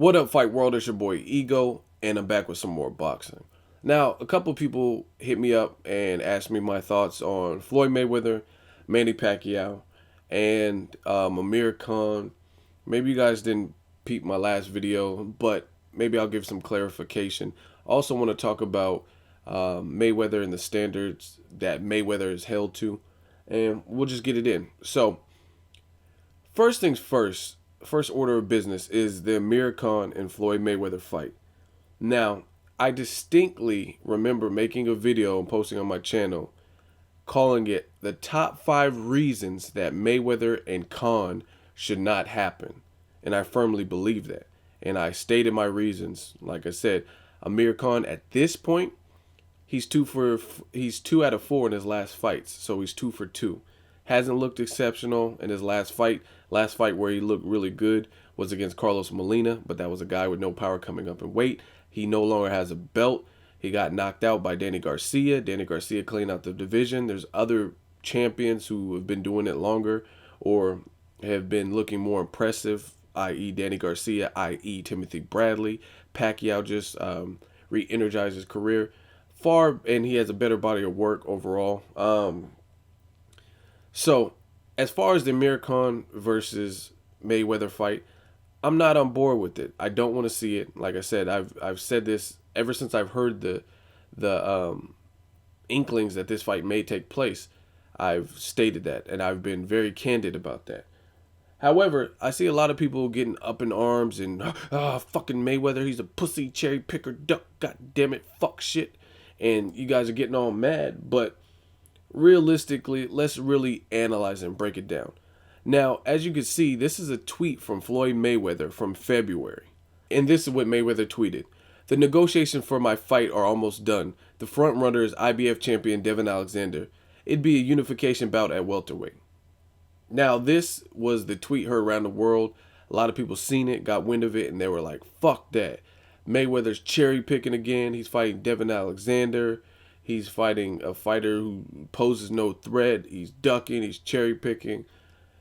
What up, Fight World? It's your boy Ego, and I'm back with some more boxing. Now, a couple people hit me up and asked me my thoughts on Floyd Mayweather, Manny Pacquiao, and Amir Khan. Maybe you guys didn't peep my last video, but maybe I'll give some clarification. Also, want to talk about Mayweather and the standards that Mayweather is held to, and we'll just get it in. So, first things first, first order of business is the Amir Khan and Floyd Mayweather fight. Now, I distinctly remember making a video and posting on my channel calling it the top 5 reasons that Mayweather and Khan should not happen. And I firmly believe that. And I stated my reasons. Like I said, Amir Khan at this point, he's 2 out of 4 in his last fights. So he's 2 for 2. Hasn't looked exceptional in his last fight. Last fight where he looked really good was against Carlos Molina, but that was a guy with no power coming up in weight. He no longer has a belt. He got knocked out by Danny Garcia. Danny Garcia cleaned out the division. There's other champions who have been doing it longer or have been looking more impressive, i.e. Danny Garcia, i.e. Timothy Bradley. Pacquiao just re-energized his career and he has a better body of work overall. So, as far as the Amir Khan versus Mayweather fight, I'm not on board with it. I don't want to see it. Like I said, I've said this ever since I've heard the inklings that this fight may take place. I've stated that, and I've been very candid about that. However, I see a lot of people getting up in arms and fucking Mayweather, he's a pussy cherry picker duck, god damn it, fuck shit, and you guys are getting all mad. But realistically, let's really analyze and break it down. Now, as you can see, this is a tweet from Floyd Mayweather from February. And this is what Mayweather tweeted. The negotiations for my fight are almost done. The front runner is IBF champion Devin Alexander. It'd be a unification bout at welterweight. Now, this was the tweet heard around the world. A lot of people seen it, got wind of it, and they were like, fuck that. Mayweather's cherry picking again. He's fighting Devin Alexander. He's fighting a fighter who poses no threat. He's ducking. He's cherry picking.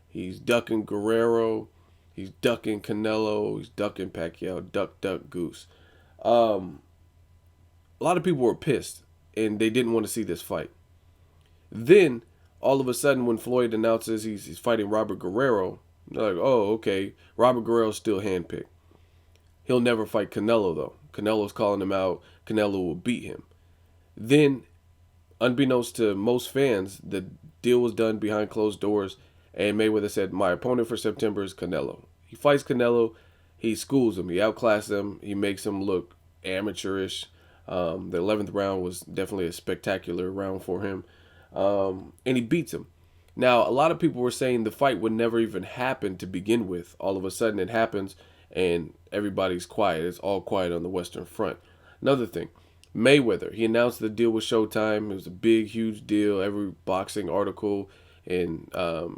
He's ducking Guerrero. He's ducking Canelo. He's ducking Pacquiao. Duck, duck, goose. A lot of people were pissed, and they didn't want to see this fight. Then, all of a sudden, when Floyd announces he's fighting Robert Guerrero, they're like, oh, okay, Robert Guerrero's still handpicked. He'll never fight Canelo, though. Canelo's calling him out. Canelo will beat him. Then, unbeknownst to most fans, the deal was done behind closed doors, and Mayweather said, my opponent for September is Canelo. He fights Canelo, he schools him, he outclasses him, he makes him look amateurish. The 11th round was definitely a spectacular round for him, and he beats him. Now, a lot of people were saying the fight would never even happen to begin with. All of a sudden it happens, and everybody's quiet. It's all quiet on the Western Front. Another thing, Mayweather, he announced the deal with Showtime. It was a big, huge deal. Every boxing article and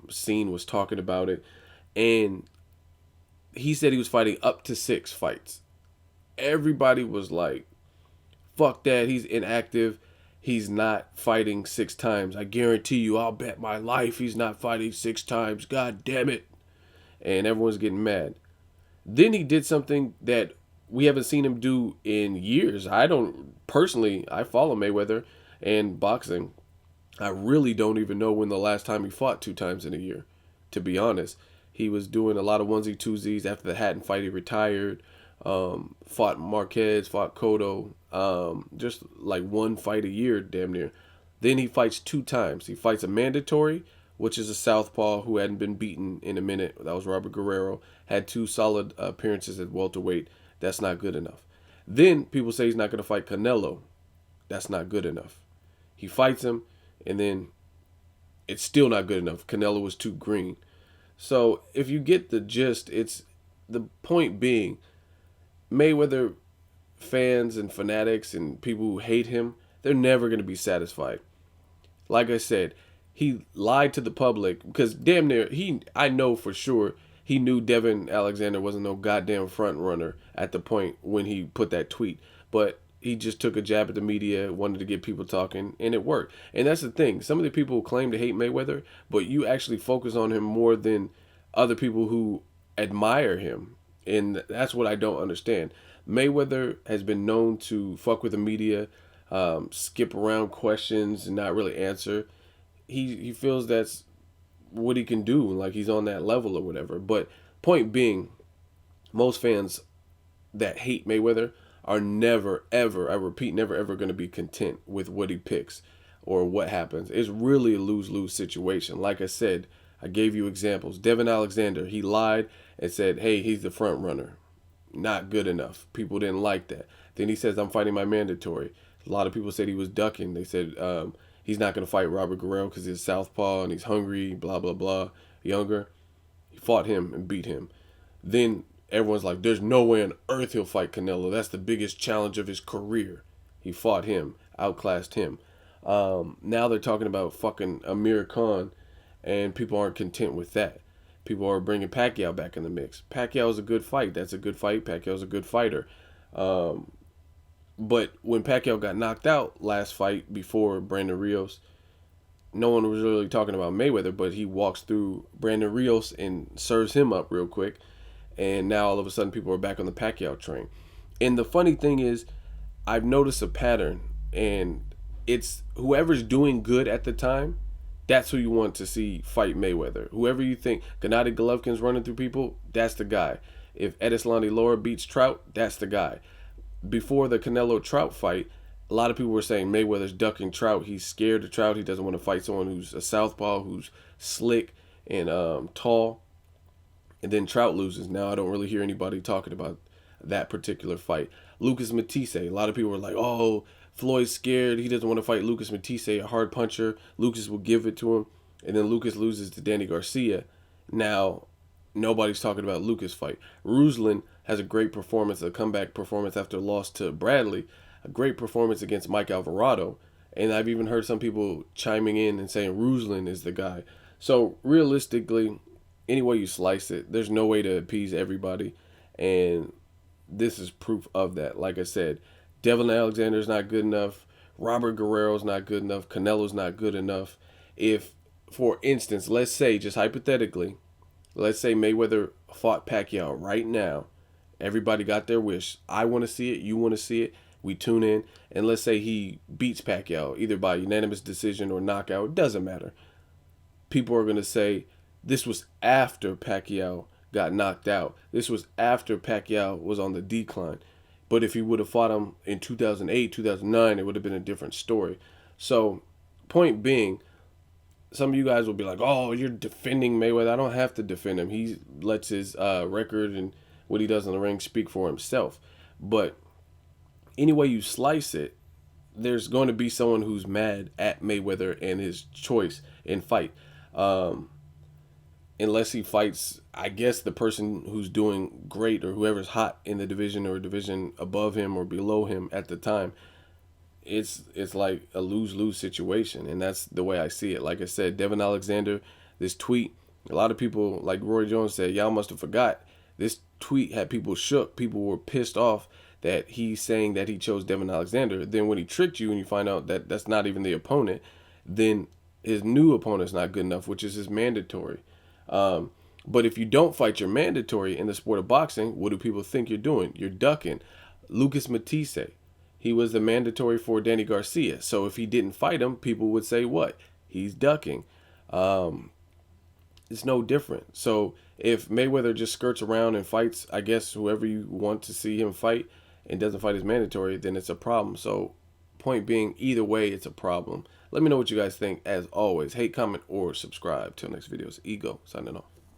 scene was talking about it. And he said he was fighting up to 6 fights. Everybody was like, fuck that, he's inactive. He's not fighting 6 times. I guarantee you, I'll bet my life he's not fighting 6 times. God damn it. And everyone's getting mad. Then he did something that we haven't seen him do in years. I follow Mayweather and boxing. I really don't even know when the last time he fought 2 times in a year, to be honest. He was doing a lot of onesie twosies. After the Hatton fight, he retired. Fought Marquez, fought Cotto. Just like 1 fight a year, damn near. Then he fights 2 times. He fights a mandatory, which is a southpaw who hadn't been beaten in a minute. That was Robert Guerrero. Had 2 solid appearances at welterweight. That's not good enough. Then people say he's not going to fight Canelo. That's not good enough. He fights him, and then it's still not good enough. Canelo was too green. So if you get the gist, it's the point being, Mayweather fans and fanatics and people who hate him, they're never going to be satisfied. Like I said, he lied to the public because damn near, I know for sure he knew Devin Alexander wasn't no goddamn front runner at the point when he put that tweet. But he just took a jab at the media, wanted to get people talking, and it worked. And that's the thing. Some of the people who claim to hate Mayweather, but you actually focus on him more than other people who admire him. And that's what I don't understand. Mayweather has been known to fuck with the media, skip around questions and not really answer. He feels that's what he can do, like he's on that level or whatever. But point being, most fans that hate Mayweather are never ever, I repeat, never ever going to be content with what he picks or what happens. It's really a lose-lose situation. Like I said, I gave you examples. Devin Alexander, he lied and said, "Hey, he's the front runner." Not good enough. People didn't like that. Then he says, "I'm fighting my mandatory." A lot of people said he was ducking. They said he's not going to fight Robert Guerrero because he's southpaw and he's hungry, blah, blah, blah, younger. He fought him and beat him. Then everyone's like, there's no way on earth he'll fight Canelo. That's the biggest challenge of his career. He fought him, outclassed him. Now they're talking about fucking Amir Khan, and people aren't content with that. People are bringing Pacquiao back in the mix. Pacquiao's a good fight. That's a good fight. Pacquiao's a good fighter. But when Pacquiao got knocked out last fight before Brandon Rios, no one was really talking about Mayweather, but he walks through Brandon Rios and serves him up real quick. And now all of a sudden people are back on the Pacquiao train. And the funny thing is, I've noticed a pattern, and it's whoever's doing good at the time, that's who you want to see fight Mayweather. Whoever you think, Gennady Golovkin's running through people, that's the guy. If Edislandi Lara beats Trout, that's the guy. Before the Canelo Trout fight, a lot of people were saying Mayweather's ducking Trout. He's scared of Trout. He doesn't want to fight someone who's a southpaw, who's slick and tall. And then Trout loses. Now I don't really hear anybody talking about that particular fight. Lucas Matisse, a lot of people were like, oh, Floyd's scared. He doesn't want to fight Lucas Matisse, a hard puncher. Lucas will give it to him. And then Lucas loses to Danny Garcia. Now nobody's talking about Lucas' fight. Ruslan has a great performance, a comeback performance after a loss to Bradley. A great performance against Mike Alvarado. And I've even heard some people chiming in and saying Ruslan is the guy. So realistically, any way you slice it, there's no way to appease everybody. And this is proof of that. Like I said, Devin Alexander's not good enough. Robert Guerrero's not good enough. Canelo's not good enough. If, for instance, let's say, just hypothetically, let's say Mayweather fought Pacquiao right now. Everybody got their wish. I want to see it. You want to see it. We tune in. And let's say he beats Pacquiao, either by unanimous decision or knockout. It doesn't matter. People are going to say, this was after Pacquiao got knocked out. This was after Pacquiao was on the decline. But if he would have fought him in 2008, 2009, it would have been a different story. So, point being, some of you guys will be like, oh, you're defending Mayweather. I don't have to defend him. He lets his record and what he does in the ring speak for himself. But any way you slice it, there's going to be someone who's mad at Mayweather and his choice in fight. Unless he fights, I guess, the person who's doing great or whoever's hot in the division or division above him or below him at the time. It's like a lose-lose situation, and that's the way I see it. Like I said, Devin Alexander, this tweet, a lot of people, like Roy Jones said, y'all must have forgot. This tweet had people shook. People were pissed off that he's saying that he chose Devin Alexander. Then when he tricked you and you find out that that's not even the opponent, then his new opponent's not good enough, which is his mandatory. But if you don't fight your mandatory in the sport of boxing, what do people think you're doing? You're ducking. Lucas Matisse, he was the mandatory for Danny Garcia. So if he didn't fight him, people would say what? He's ducking. It's no different. So if Mayweather just skirts around and fights, I guess, whoever you want to see him fight and doesn't fight his mandatory, then it's a problem. So point being, either way, it's a problem. Let me know what you guys think. As always, hate, comment, or subscribe. Till next videos. Ego, signing off.